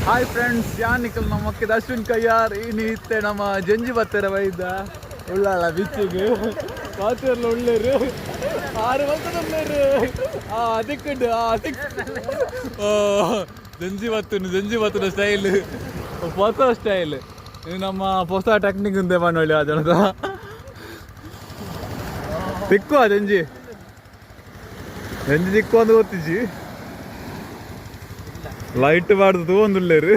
hi friends, ಯಾನಿಕಲ್ ನಮ್ಮ ಅಶ್ವಿನ್ ಕಯ್ಯಾರ್ ಈ ನೀತ್ತೆ ನಮ್ಮ ಜಂಜಿ ಬತ್ತರ ವೈದ್ಯ ಉಳ್ಳಾಳ ಬಿಚ್ಚಿಗೆ ಪಾತ್ರಲ್ಲ ಉಳ್ಳೇರು ಆರು ಬರ್ತದಲ್ಲೇರು ಅದಕ್ಕುಂಡು ಜಂಜಿ ಬತ್ತನ ಸ್ಟೈಲ್ ಹೊಸ ಸ್ಟೈಲ್ ಇದು ನಮ್ಮ ಹೊಸ ಟೆಕ್ನಿಕ್ ಉಂದೆ ಮಾಡೋಳಿ ಆ ಜನದ ತಿಕ್ಕುವ ಜಂಜಿ ತಿಕ್ಕುವ ಅಂತ ಗೊತ್ತಿಜಿ ಲೈಟ್ ಬಾಡ್ದು ಒಂದುಳ್ಳೇರು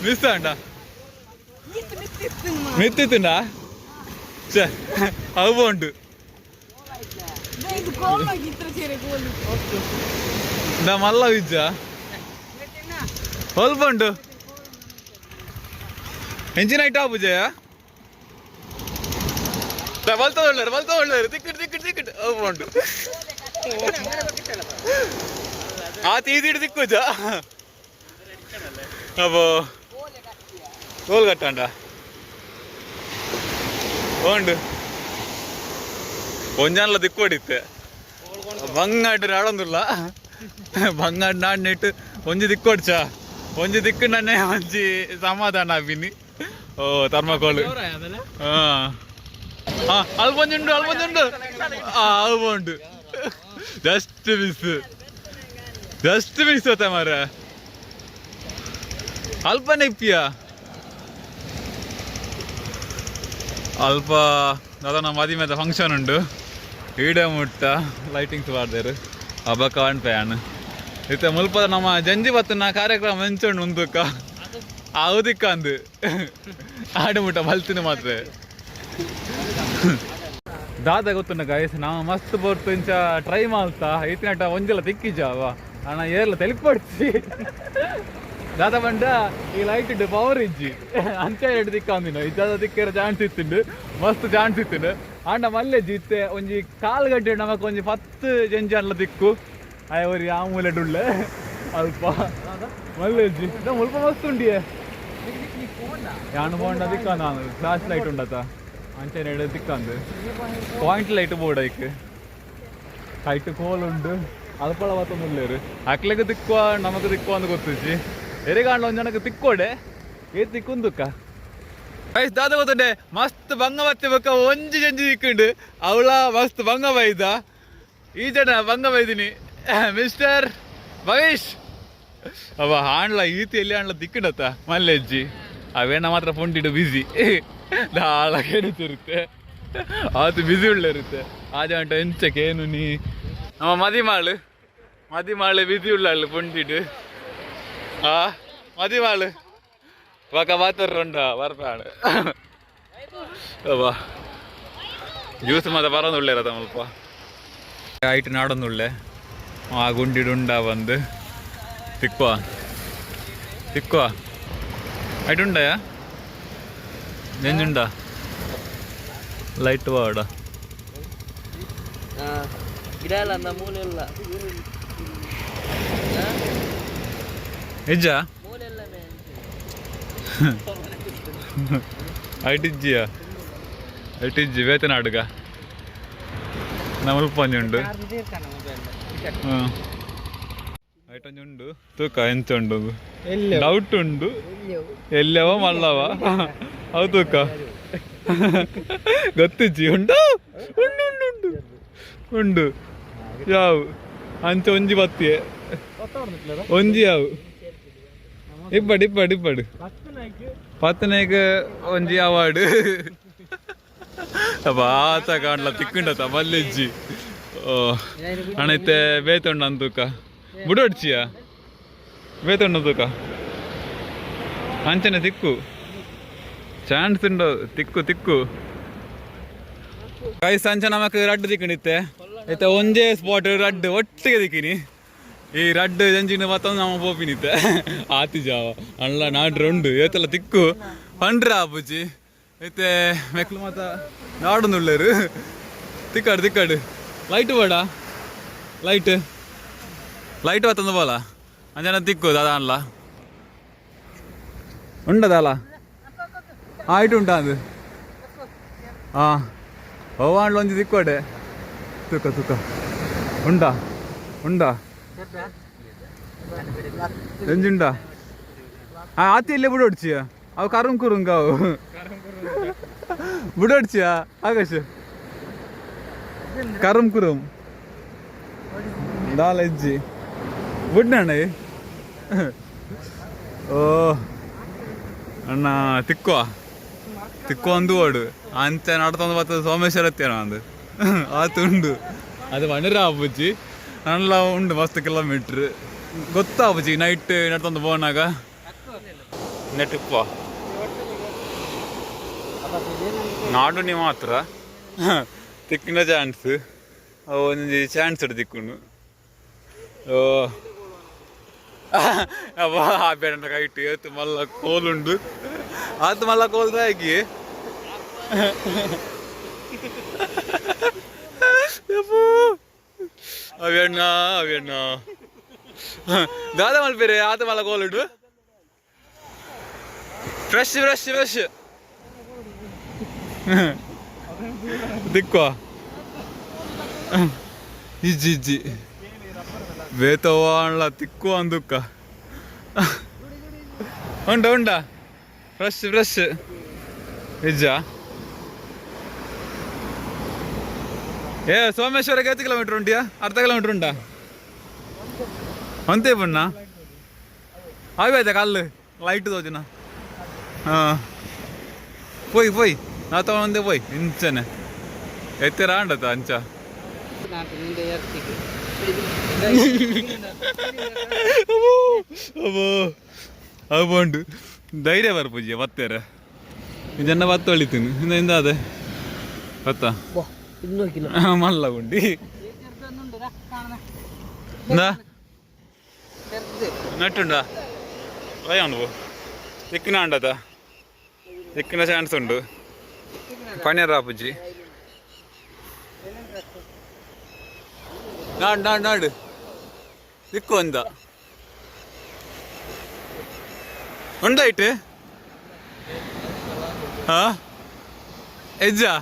ಮಿಸ್ ಅಂಡ ಮೆತ್ತಿತ್ತುಂಡ ಅವು ಉಂಟು ಮಲ್ಲ ವಿಜ್ಜ ಸ್ವಲ್ಪ ಉಂಟು ಎಂಜಿನ್ ಐಟ ಪೂಜೆಯ ಬಲ್ತ ಒಳ್ಳೆರು ತಿಕ್ಕಿಟ್ಟು ಉಂಟು ಆ ತೀದಿಟ್ಟು ತಿಕ್ಕುಜ ಅಪ್ಪೋ ಗೋಲ್ ಕಟ್ಟಂಡ ಉಂಡು ಒಂಜಾನ್ಲ ತಿಕ್ಕೊಡಿತ್ತೆ ಬಂಗಾಡು ಆಡೊಂದಿಲ್ಲ ಬಂಗಾಡು ನಾಡ್ನಿಟ್ಟು ಒಂಜಿ ತಿಕ್ಕೊಡ್ಚ ಒಂಜಿ ತಿಕ್ಕು ನನ್ನೇ ಒಂಜಿ ಸಮಾಧಾನ ಆಪಿನಿ ಓ ಥರ್ಮಕೋಲ್ ಅಲ್ಬಂದುಂಡು ಅಲ್ಬಂದುಂಡು ಜಸ್ಟ್ ಮಿಸ್ ಹೋತ ಮಾರ ಅಲ್ಪನೇ ಇಪ್ಪಿಯ ಅಲ್ಪ ಅದನ್ನ ಮದಿಮೆದ ಫಂಕ್ಷನ್ ಉಂಡು ಈಡೆ ಮುಟ್ಟ ಲೈಟಿಂಗ್ಸ್ ಬಾರ್ದೇರು ಹಬ್ಬ ಕಾಣ್ ಪ್ಯಾನ್ ಇತ್ತ ಮುಲ್ಪದ ನಮ್ಮ ಜಂಜಿ ಬತ್ತನ ಕಾರ್ಯಕ್ರಮ ಮೆಂಚುಂಡು ಮುಂದಕ್ಕ ಅವದಿಕ್ಕ ಅಂದು ಆಡು ಮುಟ್ಟ ಬಲ್ತಿನ ಮಾತ್ರ ದಾದ ಗೊತ್ತುಂಡ ಗಾಯಸ್ ನಾವು ಮಸ್ತ್ ಬರ್ತು ಇಂಚ ಟ್ರೈ ಮಾಡ್ತಾ ಐತಿನಟ ಒಂಜೆಲ್ಲ ತಿಕ್ಕಿಜಾವ ಅಣ್ಣ ಏರ್ಲ ತೆಲಿಪಡಿಸಿ ದಾದ ಬಂಡ ಈ ಲೈಟ್ ಇಟ್ಟು ಪವರ್ ಇಜ್ಜಿ ಅಂಚ ಎರಡು ತಿಕ್ಕಾಂದಿನ ಇದ್ದಾದ ತಿಕ್ಕಿರೋ ಚಾನ್ಸ್ ಇತ್ತುಂಡು ಮಸ್ತ್ ಚಾನ್ಸ್ ಇತ್ತುಂಡು ಅಂಡ ಮಲ್ಲೆಜ್ಜಿ ಇತ್ತೆ ಒಂಜಿ ಕಾಲು ಗಂಟೆ ನಮಕ್ ಒಂಜಿ 10 ಜಂಜಿ ಅನ್ಲ ತಿಕ್ಕು ಅವರಿ ಆ ಮೂಲೆ ಡುಳ್ಳೆ ಅಲ್ಪ ಮಲ್ಲೆಜ್ಜಿ ಮುಲ್ಪ ಮಸ್ತ್ ಉಂಡಿಯೇ ಯಾನು ಬೋಂಡ ತಿಕ್ಕ ನಾನು ಫ್ಲಾಶ್ ಲೈಟ್ ಉಂಡತ ಅಂಚನೆ ಎಡ ತಿಕ್ಕಂದು ಪಾಯಿಂಟ್ ಲೈಟ್ ಬೋರ್ಡ್ ಐಕ್ ಹೈಟ್ ಕೋಲ್ ಉಂಡು ಅಲ್ಪಳ ಬತ್ತೊಂದುಲ್ಲೇರು ಅಕ್ಲೆಗೆ ತಿಕ್ಕುವ ನಮಕ್ ತಿಕ್ಕುವ ಅಂತ ಗೊತ್ತಿಜ್ಜಿ ಎರೆಗಾಂಡ್ಲ ಒಂದ್ ಜನಕ್ಕೆ ತಿಕ್ಕೋಡೆ ಏತ್ ತಿಕ್ಕುಂದುಕ್ಕ ಐಸ್ ದಾದ ಗೊತ್ತುಂಡೆ ಮಸ್ತ್ ಬಂಗ ಬತ್ತೆ ಬಕ್ಕ ಒಂಜಿ ಜಂಜಿ ತಿಕ್ಕುಂಡು ಅವಳ ಮಸ್ತ್ ಬಂಗ ಬೈದ ಈ ಜನ ಬಂಗ ಬೈದಿನಿ ಮಿಸ್ಟರ್ ಭವೇಶ್ ಅವ ಹಾಂಡ್ಲ ಈತಿ ಎಲ್ಲಿ ಹಾಂಡ್ಲ ತಿಕ್ಕುಂಡತ್ತ ಮಲ್ಲೆಜ್ಜಿ ಅವೇನ ಮಾತ್ರ ಪೊಂಟಿಡು ಬಿಸಿ ದಾಳ ಕೆಡುತ್ತಿರುತ್ತೆ ಆತು ಬಿಸಿ ಉಳ್ಳೆ ಇರುತ್ತೆ ಆಜ ಅಂಟ ಎಂಚಕ್ಕೆ ಏನು ನೀ ನಮ್ಮ ಮದಿಮಾಳು ಬಿಸಿ ಉಳ್ಳಾಳು ಪೊಂಟಿಡು ಮದಿಮಾಳು ಪಕ್ಕ ಬಾತರ್ರಂಡ ಬರ್ಪಾಳು ಅವ ಜ್ಯೂಸ್ ಮಾತ್ರ ಬರೋದು ಉಳ್ಳೇರದ ಸ್ವಲ್ಪ ಐಟ್ ನಾಡೊಂದುಳ್ಳೆ ಆ ಗುಂಡಿಡು ಉಂಡ ಬಂದು ತಿಕ್ಕುವ ಐಟ್ ಉಂಡಯಾ ನೆಂಜುಂಡ ಲೈಟ್ ಬಾಡ ನಿಜ ಐಟಿಜ್ಜಿ ವೇತನ ಅಡುಗ ನಮ್ಮಲ್ಪಂಜುಂಡು ಐಟಂಜುಂಡು ತೂಕ ಎಂಚ ಉಂಡು ಡೌಟ್ ಉಂಡು ಎಲ್ಲವ ಮಲ್ಲವ ಅವು ತೂಕ ಗೊತ್ತಿಜ್ಜಿ ಉಂಡು ಉಂಡು ಯಾವು ಅಂಚ ಒಂಜಿ ಬತ್ತಿಯೆ ಒಂಜಿ ಯಾವು ಇಪ್ಪಡು ಪತ್ತನೇಗ ಒಂಜಿ ಅವಾರ್ಡ್ ಆತ ಕಾಣ್ಲ ತಿಕ್ಕುಂಡತ ಮಲ್ಲೆಜ್ಜಿ ಅಣೈತೆ ಬೇತೊಂಡ ಅಂತೂಕ ಬುಡೊಡ್ಚಿಯ ಬೇತೊಂಡ ತೂಕ ಅಂಚನೆ ತಿಕ್ಕು ಚಾನ್ಸ್ ಉಂಡು ತಿಕ್ಕು ಕೈ ಸಂಚ ನಮಕ್ ರಡ್ಡು ತಿಕ್ಕಣಿತ್ತೆ ಐತೆ ಒಂದೇ ಸ್ಪಾಟ್ ರಡ್ಡು ಒಟ್ಟಿಗೆ ತಿಕ್ಕಿನಿ ಈ ರಡ್ಡು ಜಂಜಿನ ಮತ್ತೊಂದು ನಮ್ಮ ಪೋಪಿನಿತ್ತೆ ಆತಿ ಜಾವ ಅಲ್ಲ ನಾಡ್ರು ಉಂಡು ಇವತ್ತೆಲ್ಲ ತಿಕ್ಕು ಪಂಡ್ರ ಆಪುಜಿ ಐತೆ ಮೆಕ್ಲು ಮಾತ ನಾಡೊಂದುಳ್ಳೇರು ತಿಕ್ಕಾಡು ಲೈಟ್ ಬೇಡ ಲೈಟ್ ಬತ್ತೊಂದು ಬೋಲ ಅಂಜನ ತಿಕ್ಕು ದಾದ ಅಲ್ಲ ಉಂಡದಲ್ಲ ಆಯ್ತು ಉಂಟಾ ಅದು ಹೋವಾಂಡ್ಲ ಒಂಜಿ ತಿಕ್ಕೋಡೆ ತೂಕ ತೂಕ ಉಂಡಾ ಉಂಡಾ ಎಂಜುಂಡಾ ಆತಿ ಇಲ್ಲೇ ಬಿಡೋಡ್ಚಿಯ ಅವು ಕರುಂ ಕುರುಂಗ ಅವು ಬಿಡೋಡ್ಚಿಯ ಆಕಾಶ ಕರುಂ ಕುರುಂ ದಾಲ ಇಜ್ಜಿ ಬಿಡ್ನಣ್ಣ ಓ ಅಣ್ಣ ತಿಕ್ಕುವ ಒಂದು ಓಡು ಅಂಚೆ ನಡ್ತೊಂದು ಬರ್ತದೆ ಸೋಮೇಶ್ವರ ಹತ್ತೇನ ಅಂದು ಆತುಂಡು ಅದು ಮಣಿರ ಆಪುಜಿ ನಲ್ಲ ಉಂಡು ಮಸ್ತ್ ಕಿಲೋಮೀಟ್ರ್ ಗೊತ್ತಾಪುಜಿ ನೈಟ್ ನಡ್ತೊಂದು ಪೋನಾಗ ನೆಟ್ಟಿಪ್ಪ ನಾಡು ನೀ ಮಾತ್ರ ತಿಕ್ಕಿನ ಚಾನ್ಸ್ ಒಂಜಿ ಚಾನ್ಸ್ ಇಡು ತಿಕ್ಕುಂಡು ಓ ಆ ಬೇಡ ಕೈಟ್ ಏತು ಮಲ್ಲ ಕೋಲುಂಡು ಆತು ಮಲ್ಲ ಕೋಲ್ದ ಆಗಿ ಅವೇಣ್ಣ ಅವೇಣ್ಣ ದಾದ ಮಲ್ಪೇರೆ ಆತ ಮಲ್ಲ ಕೋಲುಂಡು ಫ್ರೆಶ್ ಫ್ರೆಶ್ ಫ್ರೆಶ್ ದಿಕ್ಕೋ ಇಜ್ಜಿ ಇಜ್ಜಿ ಬೇತವಾಣ್ಲ ತಿಕ್ಕು ಅಂದುಕ್ಕ ಉಂಡ ಫ್ರೆಶ್ ಫ್ರೆಶ್ ಇಜ್ಜ ಸೋಮೇಶ್ವರಕ್ಕೆ 8 ಕಿಲೋಮೀಟರ್ ಉಂಟಿಯಾ ಅರ್ಧ ಕಿಲೋಮೀಟರ್ ಉಂಟಾ ಅಂತೆ ಬಣ್ಣ ಆಯ್ತಾ ಕಲ್ಲು ಲೈಟ್ ತೋಜಿನ പോയി നാ തോന്നുന്നേ പോയി ഇഞ്ചനെ എത്തിരാണ്ടത്ത അഞ്ച അത് പോണ്ട് ധൈര്യ പറപ്പൂജിയ പത്തേര ഇതെന്നെ 10 കളിത്തിന് എന്താ അതെ 10 മള്ള കൊണ്ടി എന്താ നെട്ടുണ്ടാ വയ്യാണ്ട് പോ തിക്കിനാണ്ടത്താ തിക്കിന ചാൻസ് ഉണ്ട് പണിയറാപ്പുജി നാട് തിക്കു എന്താ ഉണ്ടായിട്ട് ആ എജ്ജാ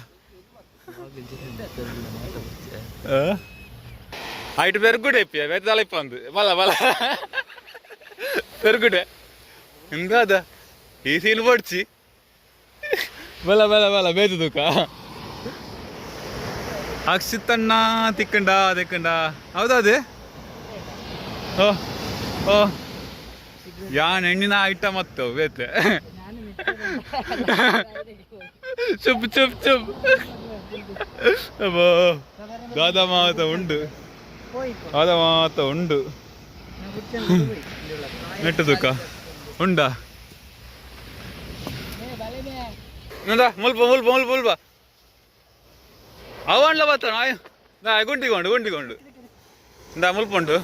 ആയിട്ട് പെരുക്കൂടെ എപ്പിയാ വേറെ തലയിപ്പന്ത് വള വള പെരുക്കൂടെ എന്താ അതാ ഈ സീൻ പഠിച്ച് ಬಲ ಬಲ ಬಲ ಬೇದು ತೂಕ ಅಕ್ಷಿತಣ್ಣ ತಿಕ್ಕಂಡ ತಿಕ್ಕಂಡ ಹೌದಾ ಅದು ಓ ಓ ಯಾನ್ ಹೆಣ್ಣಿನ ಐಟಮ್ ಮತ್ತ ಬೇತೆ ಚುಪ್ ಚುಪ್ ಚುಪ್ ಅಬ್ಬೋ ದಾದ ಮಾತ ಉಂಡು ದಾದ ಮಾತ ಉಂಡು ನೆಟ್ಟು ತೂಕ ಉಂಡಾ എന്താ മുൽപ്പ മുൽപ്പ മുൽപ്പ മുൽപ്പ അവണല്ലോ പത്തണോ ഗുണ്ടിക്കൊണ്ട് എന്താ മുൽപ്പുണ്ട്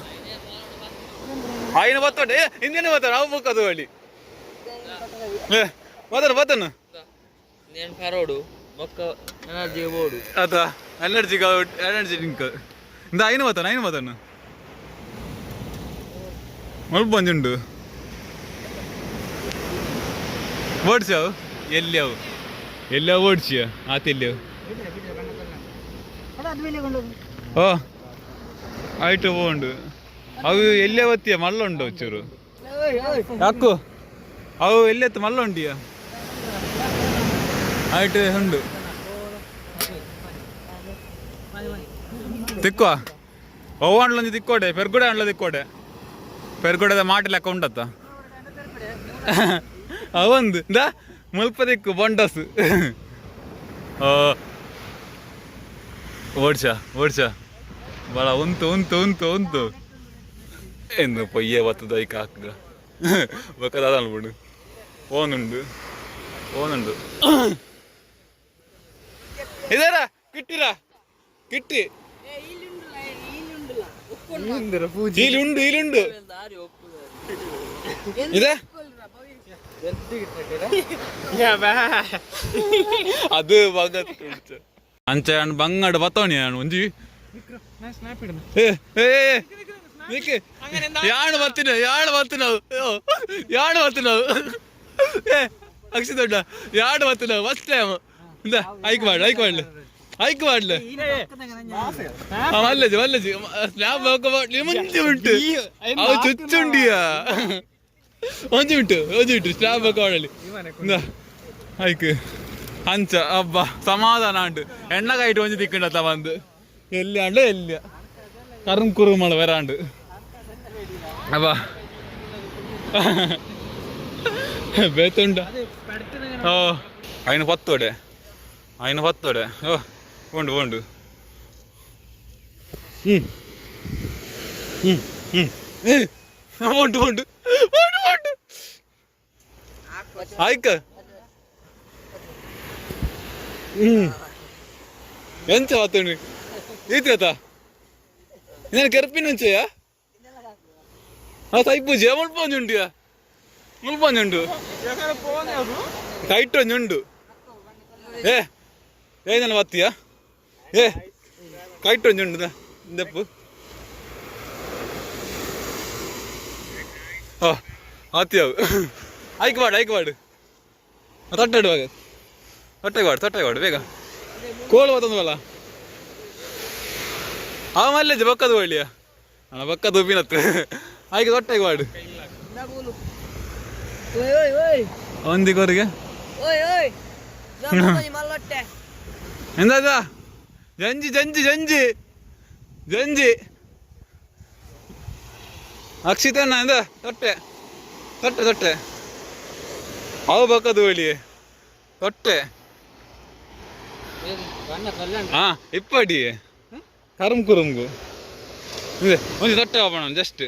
അതിന് പത്തോട്ടെ ഇന്ത്യന് പത്തണം അവ മുക്കത് വേണ്ടി പത്തണ് അതാ എനർജി ಡ್ರಿಂಕ್ എന്താ അതിന് പത്തണ് മുൽപ്പ് അഞ്ചുണ്ട് ഓടിച്ചാവ് എല്ലാവും എല്ലാ ഓടിച്ച ആത്തില്ല ഓ ആയിട്ട് പോണ്ട് അವು ಎಲ್ಲೇ ಒತ್ತಿಯ ಮಲ್ಲ ಉಂಟು ಚೂರು ಯಾಕು ಅವು ಎಲ್ಲೆತ್ತು ಮಲ್ಲ ಉಂಟಿಯ ಆಯ್ತು ಉಂಡು ತಿಕ್ಕುವ ಒವ್ವಾಂಡ್ಲೊಂದು ತಿಕ್ಕೋಡೆ ಪೆರ್ಗುಡೆ ಅಂಡ್ಲ ತಿಕ್ಕೋಡೆ ಪೆರ್ಗುಡೆದ ಮಾಟಿ ಲೆಕ್ಕ ಉಂಟತ್ತ ಅವಂದು ಇಂದ ಮುಲ್ಪ ದಿಕ್ಕು ಬೊಂಡಸ್ ಓಡ್ಸ ಬಳ ಉಂತು ಎಂದು ಪೊಯ್ಯೆ ಬತ್ತದ ಈ ಕಾಕ ಬಕ್ಕದ ಅನ್ಬಿಡು ಓನುಂಡು ಇದಾರ ಕಿಟ್ಟಿ ಈಲುಂಡು ಇದೆ ಅದು ಅಂಚ ಬಂಗಡ ಬತ್ತವಣಿ ನಾನು ಒಂಜಿ ಯಾಣ ಬರ್ತೀನವು ಅಕ್ಷಿ ದೊಡ್ಡ ಯಾಣ ಬರ್ತೀನವು ಫಸ್ಟ್ ಟೈಮ್ ಐಕ್ ಮಾಡ್ಲಿ ಆಯ್ಕೆ ಮಾಡ್ಲೆ ಮಲ್ಲಜಿ ಮಲ್ಲಜಿ ಸ್ನ್ಯಾಪ್ ಮುಂಚೆ ಉಂಟು ಅವು ಚುಚ್ಚುಂಡಿಯಾ ಒಂಜಿ ಉಂಟು ಸ್ನ್ಯಾಪ್ ಮಾಡಲಿ ಆಯ್ಕೆ ಅಂಚ ಅಬ್ಬ ಸಮಾಧಾನ ಉಂಟು ಎಣ್ಣಗಾಯಿಟ್ಟು ಒಂಜಿ ತಿಕ್ಕಂಡತ್ತ ಬಂದು ಎಲ್ಲಿ ಅಂಡ ಎಲ್ಲಿ ಕರುಂ ಕುರುಮಳ ವರಾಂಡು ಅಬ್ಬ ಬೇತುಂಡ ಓ ಅಯ್ನ ಪತ್ತೋಡೆ ಓ ಉಂಡು ಉಂಡು ಉಂಟು ಉಂಟು ಆಯ್ಕ ಎಂಚ ಪತ್ತುಂಡು ಈತ నేను కెరపినుంచయా తైపూజ ముల్పొంజుండియా ముల్పొంజుండు కైట్టొంజుండు ఏదైనా వత్తియా కైట్టొంజుండు ఇందెప్పు ఆత్యావు ఐకివాడు తట్టాడు బాగా తట్టేవాడు ಬೇಗ ಕೋಳು ಹೋತಂದು ಬಲ್ಲ ಆ ಮಲ್ಲೇಜ್ ಬಕ್ಕದು ಒಳ್ಳೆಯ ಅಣ್ಣ ಬಕ್ಕದು ಉಪ್ಪಿನತ್ತು ಆಯ್ಕೆ ತೊಟ್ಟೆಗೆ ಮಾಡು ಒಂದಿಗೋರಿಗೆ ಎಂದಾದ ಜಂಜಿ ಜಂಜಿ ಜಂಜಿ ಜಂಜಿ ಅಕ್ಷಿತಣ್ಣ ಎಂದ ತೊಟ್ಟೆ ಅವು ಬಕ್ಕದು ಒಳ್ಳಿಯೇ ತೊಟ್ಟೆ ಹಾ ಇಪ್ಪಡಿ ಕರುಂಗು ಒಂದು ತೊಟ್ಟೆ ಹೋಗೋಣ ಜಸ್ಟ್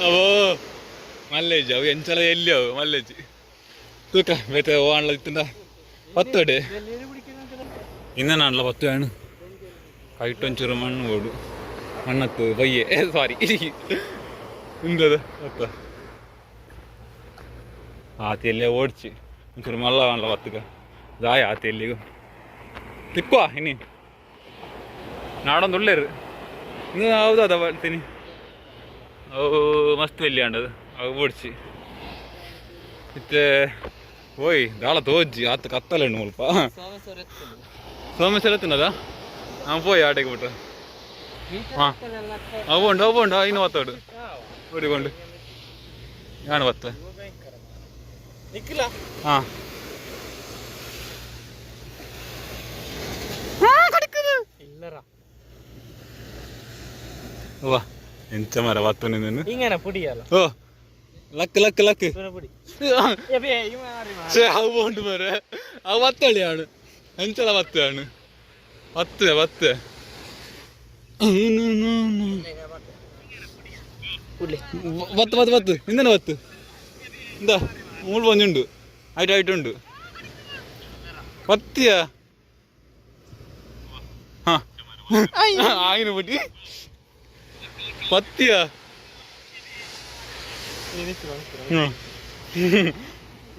ಅವು ಮಲ್ಲೇಜ್ ಅವು ಎಂಚಲ ಎಲ್ಲಿ ಅವು ಮಲ್ಲೇಜ್ ತೂಕ ಬೇತೆ ಅಣ್ಣ ಇತ್ತಂದ ಪತ್ತೋಡೆ ಇನ್ನ ಅಣ್ಣ ಪತ್ತು ಹಣ್ಣು ಕೈಟೊಂಚೂರು ಮಣ್ಣು ಓಡು ಮಣ್ಣತ್ತು ಬಯ್ಯೆ ಸಾರಿ ಇಂದದ ಅತ್ತ ಆತಿಯಲ್ಲೇ ಓಡಿಸಿ ಒಂಚೂರು ಮಲ್ಲ ಅಲ್ಲ ಹೊತ್ತಗ ದಾಯ ಆತಿಯಲ್ಲಿಗೂ ತಿಕ್ಕುವ ಇನ್ನಿ ನಾಡೊಂದು ಒಳ್ಳೆಯರು ಇನ್ನು ಹೌದದ ಬರ್ತೀನಿ ಅವು ಮಸ್ತ್ ಎಲ್ಲಿ ಅಂಡದು ಅವು ಓಡಿಸಿ ಮತ್ತೆ ಓಯ್ ದಾಳ ತೋಜ್ಜಿ ಆತ ಕತ್ತಲೆಣ್ಣು ಸ್ವಲ್ಪ ಸೋಮೇಶ್ವರ ಎತ್ತಿನದ ಹಾಂ ಪೋಯ್ ಆಟೆಗೆ ಬಿಟ್ರೆ ಹಾಂ ಅವು ಇನ್ನು ಒತ್ತೋಡು ಓಡಿಕೊಂಡು ಯಾನು ಒತ್ತ ಹಾಂ ವಾ ಎಂಚ ಮರ ವತ್ತು ನೀನು ಓ ಲಕ್ ಅವು ಉಂಟು ಮರ ಅವು ಒತ್ತಳಿ ಆಣು ಎಂಚಲ ಒತ್ತು ಆಣು ಒತ್ತೆ വത്ത് ഇന്നലെ വത്ത് എന്താ മൂൾ പഞ്ഞുണ്ട് ആയിട്ടുണ്ട് പത്തിയാ ആയിരം പറ്റി പത്തിയാ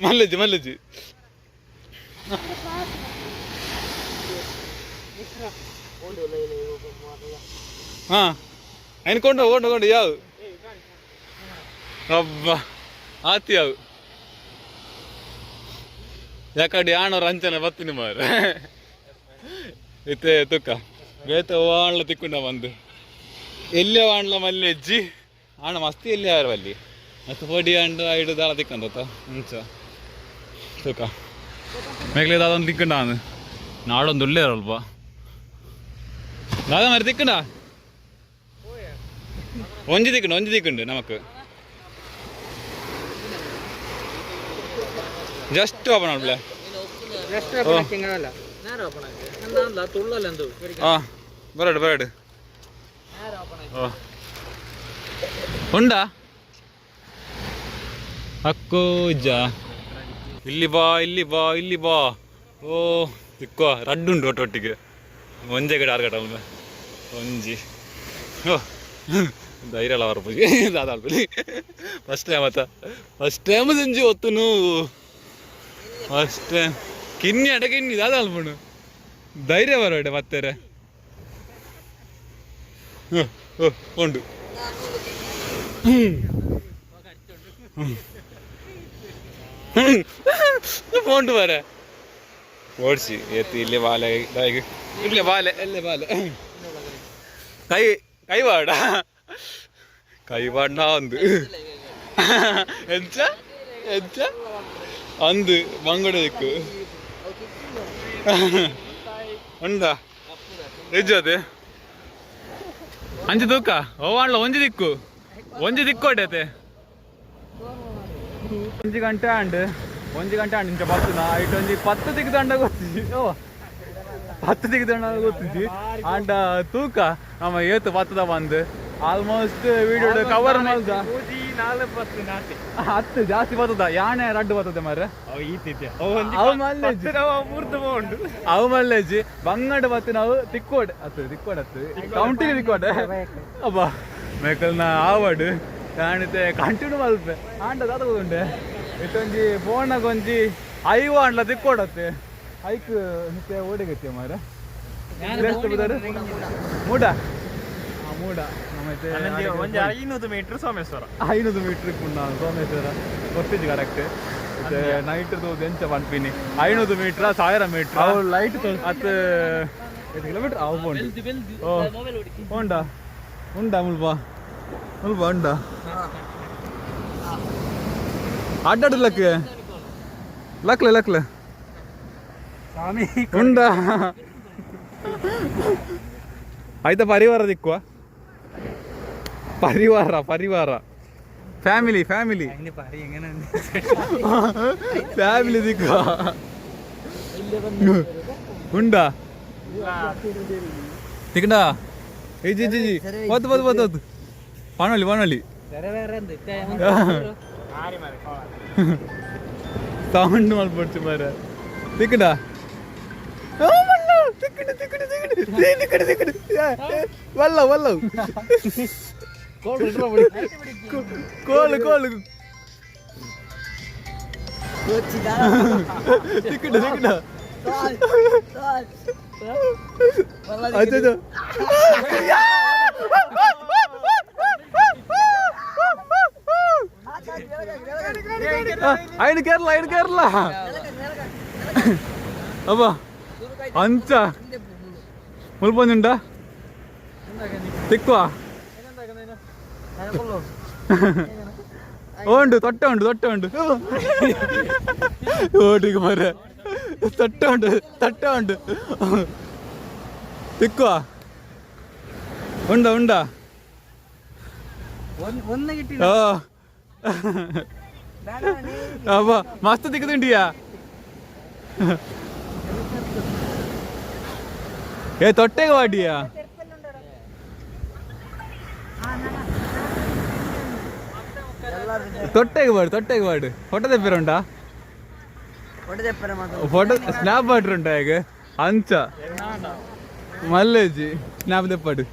മല്ലജ് ಹಾ ఆయన ಕೊಂಡು ಯಾವ ಅಬ್ಬ ಆತಿ ಯಾವ ಯಾಕಡೆ ಆಣವ್ರ ಅಂಚನೆ ಬತ್ತೀನಿ ಮಾರ ಇತ್ತೆ ತುಕ್ಕ ಬೇತ ವಾಣ್ಲ ತಿಕ್ಕೊಂಡ ಬಂದು ಎಲ್ಲೇ ವಾಣ್ಲ ಮಲ್ಲಿ ಅಜ್ಜಿ ಆಣ ಮಸ್ತಿ ಎಲ್ಲಿ ಯಾರು ಅಲ್ಲಿ ಮಸ್ತ್ ಪೊಡಿ ಅಂಡು ಐಡು ದಾಳ ತಿಕ್ಕಂತ ಮುಂಚ ತುಕ್ಕ ಮೇಘಲೆ ದಾದೊಂದು ತಿಕ್ಕಂಡ ನಾನು ನಾಡೊಂದು ಒಳ್ಳೆ ಸ್ವಲ್ಪ ದಾದ ಮಾರಿ ತಿಕ್ಕಂಡ ಒಂಜಿ ತಿಕ್ಕಂಡು ನಮಕ್ ಜಸ್ಟ್ ಓಪನ್ ಮಾಡ್ಬಿಡ ಬರಡು ಉಂಡಾ ಅಕ್ಕೋಜ ಇಲ್ಲಿ ಬಾ ಓ ತಿಕ್ಕೋ ರಡ್ಡುಂಡು ಒಟ್ಟೊಟ್ಟಿಗೆ ಒಂಜೆ ಗಡೆ 6 ಗಂಟೆ ಅಲ್ವ ಒಂಜಿ ಓ ಧೈರ್ಯ ಎಲ್ಲ ಬರ್ಬೋದು ಅದಾಡ್ಬೋದು ಫಸ್ಟ್ ಟೈಮ್ ಸಂಜೆ ಹೊತ್ತು ನೋವು ಫಸ್ಟ್ ಟೈಮ್ ಕಿನ್ನಿ ಅದಾಲ್ಬಣ್ಣು ಧೈರ್ಯ ಬರೋಡೆ ಮತ್ತೆ ಉಂಡು പോണ്ട് പോരെ ഓടിച്ച് എത്തി ഇല്ലേ ബാല ഇല്ലേ ബാല അല്ലേ ബാല കൈ പാടാ കൈ പാടാ എന്ത് എന്താ എന്താ ಅಂದು ಮಂಗಡಬೇಕು ಉಂಡಾ ನಿಜದೆ ಅಂಜು ತೂಕ ಓವಾಣ್ಲ ಒಂಜಿ ದಿಕ್ಕೋಟೈತೆ 1 ಗಂಟೆ ಅಂಡ್ ಇಂಚ ಬರ್ತದ ಐಟ್ ಒಂಜಿ 10 ದಿಕ್ದಂಡ ಗೊತ್ತಿಜಿ 10 ದಿಕ್ದಂಡ ಗೊತ್ತಿಜಿ ಅಂಡ ತೂಕ ನಮ್ಮ ಏತು ಬತ್ತದ ಬಂದು ಆಲ್ಮೋಸ್ಟ್ ವಿಡಿಯೋ ಕವರ್ ಮಾಡ್ದ 10 ಜಾಸ್ತಿ ಬರ್ತದ ಯಾನೆ ರಡ್ಡು ಬರ್ತದೆ ಮಾರೆ ಅವು ಮಲ್ಲೇಜಿ ಬಂಗಡ ಬತ್ತು ನಾವು ತಿಕ್ಕೋಡ್ ಕೌಂಟಿಗೆ ತಿಕ್ಕೋಡೆ ಅಬ್ಬ ಮೇಕಲ್ನ ಆವಡ್ ಕಾಣಿತೆ ಕಂಟಿನ್ಯೂ ಮಲ್ಪೆ ಆಂಡ ತಗೊಂಡೆ ಇತ್ತೊಂಜಿ ಫೋನಾಗ ಒಂಜಿ ಐವ ಅಂಡ್ಲ ತಿಕ್ಕೋಡತ್ತೆ ಐಕ್ ಮತ್ತೆ ಓಡಿಗತ್ತೆ ಮಾರೆ ಮೂಡ ಮೂಡ ನಮ್ಮೈತೆ 500 ಮೀಟರ್ ಸೋಮೇಶ್ವರ 500 ಮೀಟರ್ ಸೋಮೇಶ್ವರ ಗೊತ್ತಿದ್ದು ಕರೆಕ್ಟ್ ಮತ್ತೆ ನೈಟ್ ಎಂಚ ಪನ್ಪಿನಿ 500 ಮೀಟರ್ 1000 ಮೀಟರ್ ಅವು ಲೈಟ್ ಅತ್ 8 ಕಿಲೋಮೀಟರ್ ಅವು ಉಂಡಾ ಮುಲ್ಪ ಉಂಡಾ ಅಡ್ಡಾಡು ಲಕ್ಲೆ ಉಂಡಾ ಆಯ್ತಾ ಪರಿವಾರ ದಿಕ್ಕುವ ಪರಿವಾರ ಫ್ಯಾಮಿಲಿ ಫ್ಯಾಮಿಲಿ ದಿಕ್ಕುವ ಉಂಡಾ ತಿಕ್ಕಂಡ ಏಜಿ ಬತ್ತು ಪಣಲಿ ಸೌಂಡ್ ಮಲ್ಪಡ್ತು ಮಾರ ತಿಕ್ಕಂಡ ವಲ್ಲ ಕೋಲು ತಿಕ್ಕಡ ఆయన కేరళ అబ్బా అంచ ములిపోయిందా తిక్కువ ಉಂಡು ತೊಟ್ಟ ಉಂಡು ಓಟಿಗೆ ಮರ ತೊಟ್ಟ ಉಂಡು ತಿಕ್ಕುವ ಉಂಡ ಅಬ್ಬ ಮಸ್ತ್ ತಿಕ್ಕದಿಂಡಿಯಾ ಏ ತೊಟ್ಟೆಗೆ ವಾಡಿಯಾ ತೊಟ್ಟೆಗೆ ಪಾಡು ಫೋಟೋ ತೆಪ್ಪರುಂಟಾ ಫೋಟೋ ಸ್ನಾಪ್ ಪಾಟ್ರುಂಟಾ ಈಗ ಅಂಚ ಮಲ್ಲೇಜಿ ಸ್ನಾಪ್ ತೆಪ್ಪಾಡು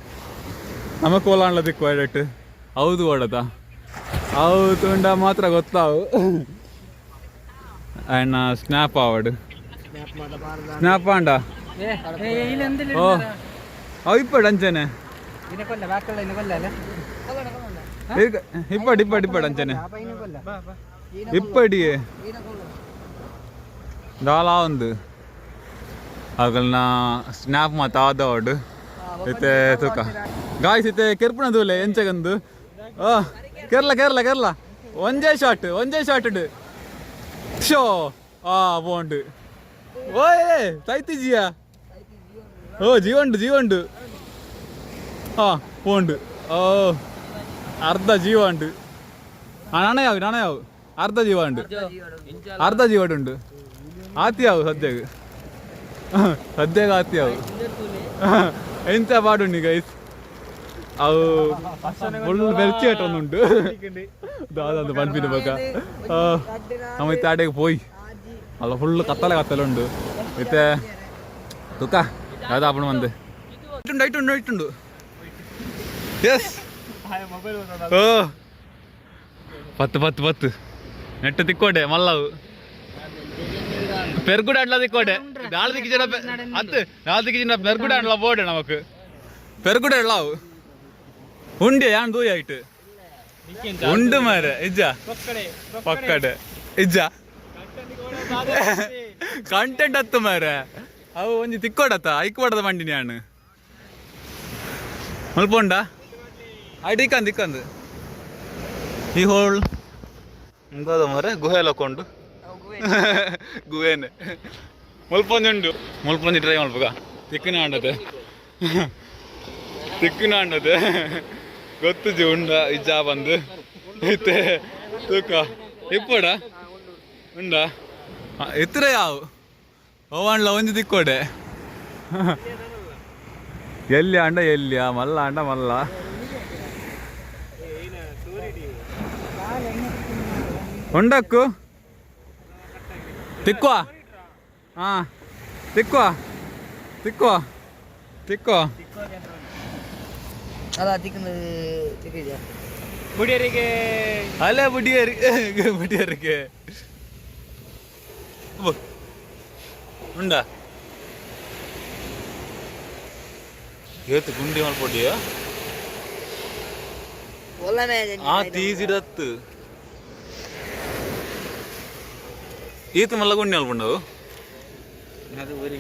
ನಮ್ಮ ಕೋಲಾಣ್ಲ ತಿಕ್ಕು ಹೌದು ಓಡತ ಹೌದು ಉಂಡ ಮಾತ್ರ ಗೊತ್ತಾವು ಅಣ್ಣ ಸ್ನಾಪ್ ಆವಡು ಸ್ನಾಪ್ ಆಂಡ ಓ ಅವು ಇಪ್ಪಡು ಅಂಚನೆ ಇಪ್ಪಡು ಅಂಚನೆ ಇಪ್ಪಡಿ ದಾಲಾ ಒಂದು ಅಗಲ್ನ ಸ್ನಾಪ್ ಮಾತ ಆದವಾಡು ಇತ್ತೆ ತೂಕ ಗಾಯ್ಸ್ ಇತ್ತೆ ಕೆರ್ಪುಣ ದೂಲೆ ಎಂಚಗಂದು ಕೇರಳ ಒಂದೇ ಶಾಟ್ ಶೋ ಬೋಂಡು ಓಯ್ ತೈತಿ ಜಿಯಾ ಓ ಜೀವಂಡು పోండు ఓ అర్ధ జీవండు నానయావు అర్ధ జీవాడు ఆత్యావు సద్యగా ఆత్యావు ಎಂತ ಪಾಡುಂಡಿ ಗೈಸ್ ಅವು ಫುಲ್ ಬೆರ್ಚಿಯಟ್ಟೊಂದುಂಟು ದಾದಂದು ಪನ್ಪಿನ ಬೊಕ ನಮ್ಮ ಇತ್ತೆ ಆಟೆಗೆ ಪೋಯಿ ಅಲ್ಲ ಫುಲ್ ಕತ್ತಲೆ ಉಂಡು ಇತ್ತೆ ತುಕ ಯಾವ್ದಾಪಣ ಬಂದು ಇಟ್ಟುಂಡು ಎಸ್ ಓ 10 ನೆಟ್ಟು ತಿಕ್ಕೋಡೆ ಮಲ್ಲವು പെർഗുഡ ആണല്ലോ തിക്കോട്ടെ നാളത്തേക്ക് പെർഗുഡ ആണല്ലോ പോട്ടെ നമുക്ക് പെർഗുഡ ഉള്ളാവും ഉണ്ട് ഞാൻ ദൂയായിട്ട് ಉಂಡು ಮಾರ ಇಜ್ಜ ಪಕ್ಕಡೆ ಇಜ್ಜ ಕಂಟೆಂಟ್ ಹತ್ತು ಮಾರ ಅವು ಒಂಜಿ ತಿಕ್ಕೋಡತ್ತ ಐಕ್ವಾಡದ ಮಂಡಿನಿ ನಾನು ಮಲ್ಪೊಂಡ ಐಟ್ ಇಕ್ಕಂದು ಈ ಹೋಳ್ ಇಂಕೋದ ಮರ ಗುಹೆ ಲಕ್ಕೊಂಡು ಗುಹೆನೆ ಮುಲ್ಪೊಂಜಿ ಟ್ರೈ ಮಲ್ಪಗ ತಿಕ್ಕಿನ ಆಂಡದೆ ಗೊತ್ತು ಉಂಡ ಇಜ್ಜ ಬಂದು ಐತೆ ತೂಕ ಇಪ್ಪಡ ಉಂಡ ಎತ್ತರ ಯಾವು ಓವಣ್ಣ ಒಂಜಿ ತಿಕ್ಕೋಡೆ ಎಲ್ಲಿ ಅಂಡ ಎಲ್ಲಿಯ ಮಲ್ಲ ಅಂಡ ಮಲ್ಲ ಉಂಡಕ್ಕು ತಿಕ್ಕುವ ಹಾ ತಿಕ್ಕುವ ಬುಡಿಯರಿಗೆ ಅಲ್ಲೇ ಬುಡಿಯರಿಗೆ ಉಂಡ ಏತು ಗುಂಡಿ ಮಲ್ಪೊಡಿಯ ಆ ತೀಸಿಡತ್ತು ಈತ ಮಲ್ಲ ಗುಂಡಿ ಮಲ್ಪೊಂಡವು ಅದು ಬರೀ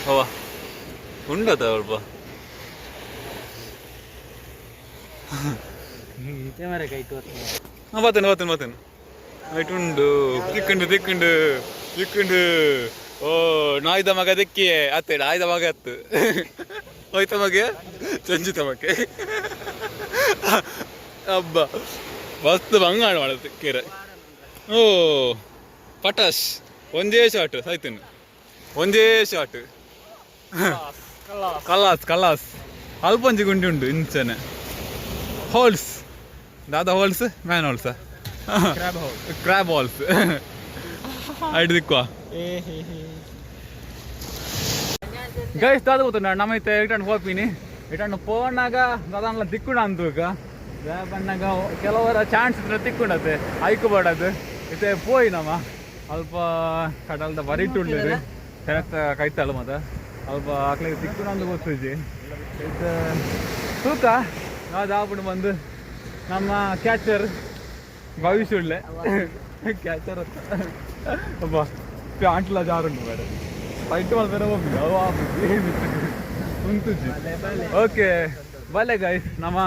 ಅವ ಉಂಡತ ಸ್ವಲ್ಪ ಮರ ಕೈಟು ಬರ್ತೇನೆ ಆಯ್ತು ಉಂಡು ತಿಕ್ಕುಂಡು ಓ ನಾಯ್ದ ಮಗ ದಿಕ್ಕಿ ಅತ್ತೆ ನಾಯ್ದ ಮಗ ಅತ್ತು ಹೋಯ್ತ ಮಗೆ ಸಂಜಿತ ಮಗೆ ಹಬ್ಬ ಮಸ್ತ್ ಬಂಗಾಣ ಮಾಡೋದು ಕೆರೆ ಓ ಪಟಾಶ್ ಒಂದೇ ಶಾಟ್ ಸಾಯ್ತೇನೆ ಒಂದೇ ಶಾಟ್ ಕಲಾಸ್ ಅಲ್ಪಂಜಿ ಗುಂಡಿ ಉಂಡು ಇಂಚನೆ ಹೋಲ್ಸ್ ದಾದಾ ಹೋಲ್ಸ್ ಮ್ಯಾನ್ ಹೋಲ್ಸ ಕ್ರ್ಯಾಬ್ ಹೋಲ್ಸ್ ಐದು ದಿಕ್ಕುವ ಗೈಸ್ ದಾದ ಗೊತ್ತುಂಡ ನಮ್ಮೈತೆ ಇಟನ್ನು ಹೋಗ್ತೀನಿ ಇಟನ್ನು ಪೋನಾಗ ದಾದನ್ಲ ದಿಕ್ಕುಂಡ ಅಂತೂಕ ಬಣ್ಣಗ ಕೆಲವರ ಚಾನ್ಸ್ ಇದ್ರೆ ತಿಕ್ಕೊಂಡತ್ತೆ ಐಕ್ಬೋಡದು ಇತ್ತೆ ಪೋಯಿ ನಮ್ಮ ಅಲ್ಪ ಕಡಲ್ದ ಬರಿಟುಂಡು ಕರೆಕ್ಟ್ ಕೈತಲ್ಲ ಮತ್ತೆ ಅಲ್ಪ ಆಕ್ಲಿಗೆ ತಿಕ್ಕೊಂಡು ಗೊತ್ತಿದ್ದಿ ಇದು ತೂಕ ಅದು ಆಗ್ಬಿಟ್ಟು ಬಂದು ನಮ್ಮ ಕ್ಯಾಚರ್ ಭವಿಷ್ಯುಳ್ಳೆ ಕ್ಯಾಚರ್ ಅಂತ ಅಪ್ಪ ಆಂಟ್ಲ ಜಾರುಂಟು ಬೇರೆ ಫೈಟ್ ಮಾಡ್ಬೇರೆ ಹೋಗಿ ಉಂಟುಜಿ ಓಕೆ ಬಲೆ ಗೈಸ್ ನಮ್ಮ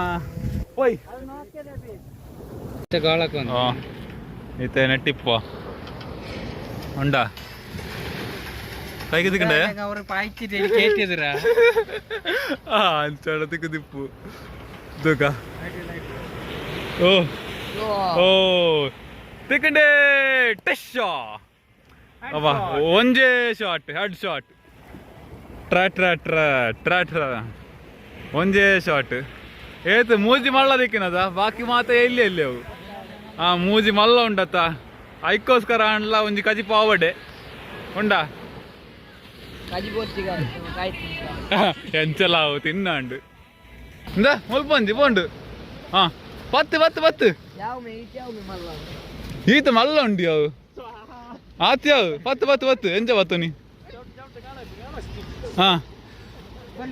ಪೋಯ್ ಈತ ನೆಟ್ಟಿಪ್ಪ ಉಂಡ ಕೈಗೆ ತಿಕ್ಕಂಡೆ ಅವರು ಪಾಯ್ತಿರಿ ಕೇಳ್ತಿದ್ರ ಅಂಚಾಡ ತಿಕ್ಕು ತಿಪ್ಪು ತೂಕ ಓ ಓ ತಿಕ್ಕಂಡೆ ಟೆಶ್ ಅವ ಒಂದೇ ಶಾಟ್ ಹೆಡ್ ಶಾಟ್ ಟ್ರಾ ಒಂದೇ ಶಾಟ್ ಏತು ಮೂಜಿ ಮಲ್ಲ ದಿಕ್ಕಿನದ ಬಾಕಿ ಮಾತ ಎಲ್ಲಿ ಅವು ಮೂಜಿ ಮಲ್ಲ ಉಂಡತ್ತ ಐಕೋಸ್ಕರ ಅಂಡ್ಲ ಒಂಜಿ ಕಜಿ ಪಾವಡೆ ಉಂಡ ಎಂಚಲಾವು ತಿನ್ನಾಂಡು ಇಂದ ಮುಲ್ಪಂಜಿ ಪೋಂಡು ಪತ್ತು ಈತ ಮಲ್ಲ ಉಂಡಿ ಅವು ಆತ್ಯಾವು ಪತ್ತು ಎಂಚ ಬತ್ತು ನೀ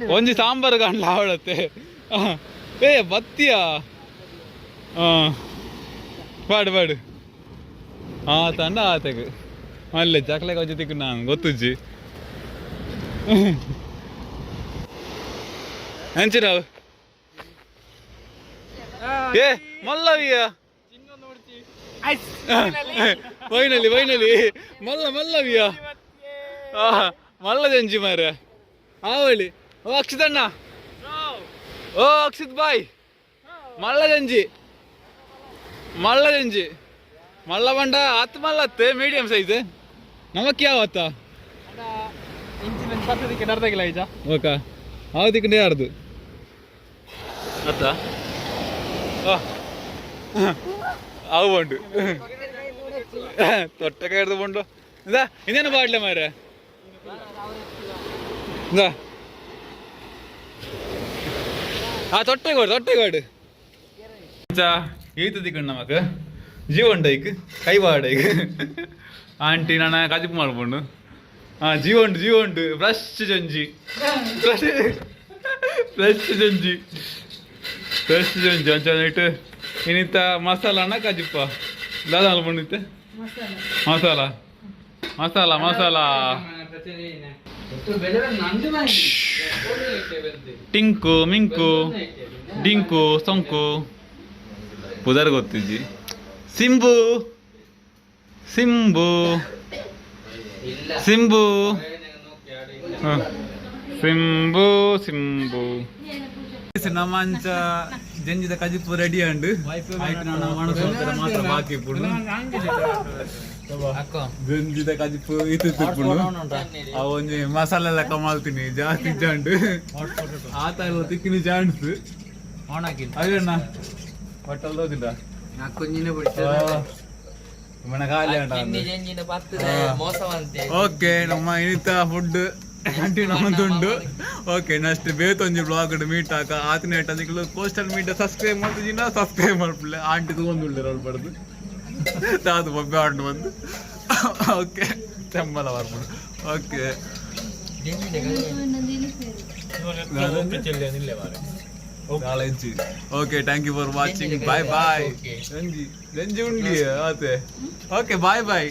ಒಂಜಿ ಸಾಂಬಾರು ಕಂಡ್ಲ ಅವಳತ್ತೆ ಏ ಬತ್ತಿಯಾ ಪಾಡು ತಂಡ ಆತಗೆ ಅಲ್ಲೇ ಚಕ್ಲೆ ಕೊಚ್ಚಿ ತಿಕ್ಕು ನಾನು ಗೊತ್ತುಜ್ಜಿ ಎಂಚಿನಾವು ಏ ಮಲ್ಲವಿಯ ಫೈನಲಿ ಮಲ್ಲವಿಯ ಮಲ್ಲ ಜಂಜಿ ಮಾರ ಆವಳಿ ಓ ಅಕ್ಷಿತಣ್ಣ ಓ ಅಕ್ಷಿತ್ ಬಾಯ್ ಮಲ್ಲ ಜಂಜಿ ಮಲ್ಲ ಬಂಡ ಹತ್ತು ಮಲ್ಲತ್ತೆ ಮೀಡಿಯಂ ಸೈಜ್ ನಮಕ್ಕೆ ಯಾವತ್ತ ಅರ್ಧಕ್ಕಿಲ್ಲ ಈಜ ಓಕ ಅವತ್ತಿಗೆ ಯಾರ್ದು ಅತ್ತ ಅವು ಬಂಡು ತೊಟ್ಟಕ ಹಿಡ್ದು ಬಂಡು ಇಂದ ಇನ್ನೇನು ಬಾಡ್ಲೆ ಮಾರ ತೊಟ್ಟೆಗೋಡು ಈತ ತಿಕ್ಕಂಡು ನಮಕ್ ಜೀವನ್ ಡೈಕ್ ಕೈವಾಡೈಕ್ ಆಂಟಿ ನಾನು ಕಜಿಪ್ ಮಾಡ್ಕೊಂಡು ಜೀವ ಉಂಟು ಫ್ರೆಶ್ ಜಂಜಿ ಅಂಚನಿಟ್ಟು ಇನ್ನಿತ್ತ ಮಸಾಲ ಅಣ್ಣ ಕಾಜಿಪ್ಪ ದಾದಾಲ ಬಂದಿತ್ತೆ ಮಸಾಲ ಟಿಂಕು ಮಿಂಕು ಡಿಂಕು ಸೊಂಕು ಪುದರ್ ಗೊತ್ತಿಜ್ಜಿ ಸಿಂಬು ನಮ್ಮ ಅಂಚ ಜಂಜಿದ ಕಜಿಪು ರೆಡಿ ಅಂಡು ಮಾತ್ರ ಬಾಕಿ ಪುಡು ಜಂಜಿದ ಕಜಿಪು ಇತ್ತಿಪ್ಪುಡು ಅವ ಒಂಜಿ ಮಸಾಲೆ ಲೆಕ್ಕ ಮಾಡ್ತೀನಿ ಜಾಸ್ತಿ ಜಾಂಡು ಆತ ಎಲ್ಲ ತಿಕ್ಕಿನಿ ಜಾಂಡ್ಸ್ ಅದೇಣ್ಣ ಹೊಟ್ಟಲ್ ಹೋದಿಲ್ಲ ಮನ ಖಾಲಿ ಓಕೆ ನಮ್ಮ ಇನ್ನಿತ ಫುಡ್ ಕಂಟಿನ್ಯೂ ಅಂತುಂಡು ಓಕೆ ನೆಕ್ಸ್ಟ್ ಬೇತೊಂಜಿ ಬ್ಲಾಗ್ ಮೀಟ್ ಹಾಕ ಆತನೇ ಅದಕ್ಕೆ ಕೋಸ್ಟಲ್ ಮೀಡಿಯಾ ಸಬ್ಸ್ಕ್ರೈಬ್ ಮಾಡ್ತಿದ್ದೀನ ಸಬ್ಸ್ಕ್ರೈಬ್ ಮಾಡ್ಬಿಡ್ಲೆ ಆಂಟಿ ತಗೊಂಡುಳ್ಳಿರ ಅವ್ರು ಬಡ್ದು ತಾದು ಬೊಬ್ಬೆ ಆಂಡು ಬಂದು ಓಕೆ ಚೆಂಬಲ ಬರ್ಬಿಡು okay okay thank you for watching bye bye ರಂಜಿ ಉಂಡಿ ಆತೆ ಓಕೆ ಬಾಯ್ ಬಾಯ್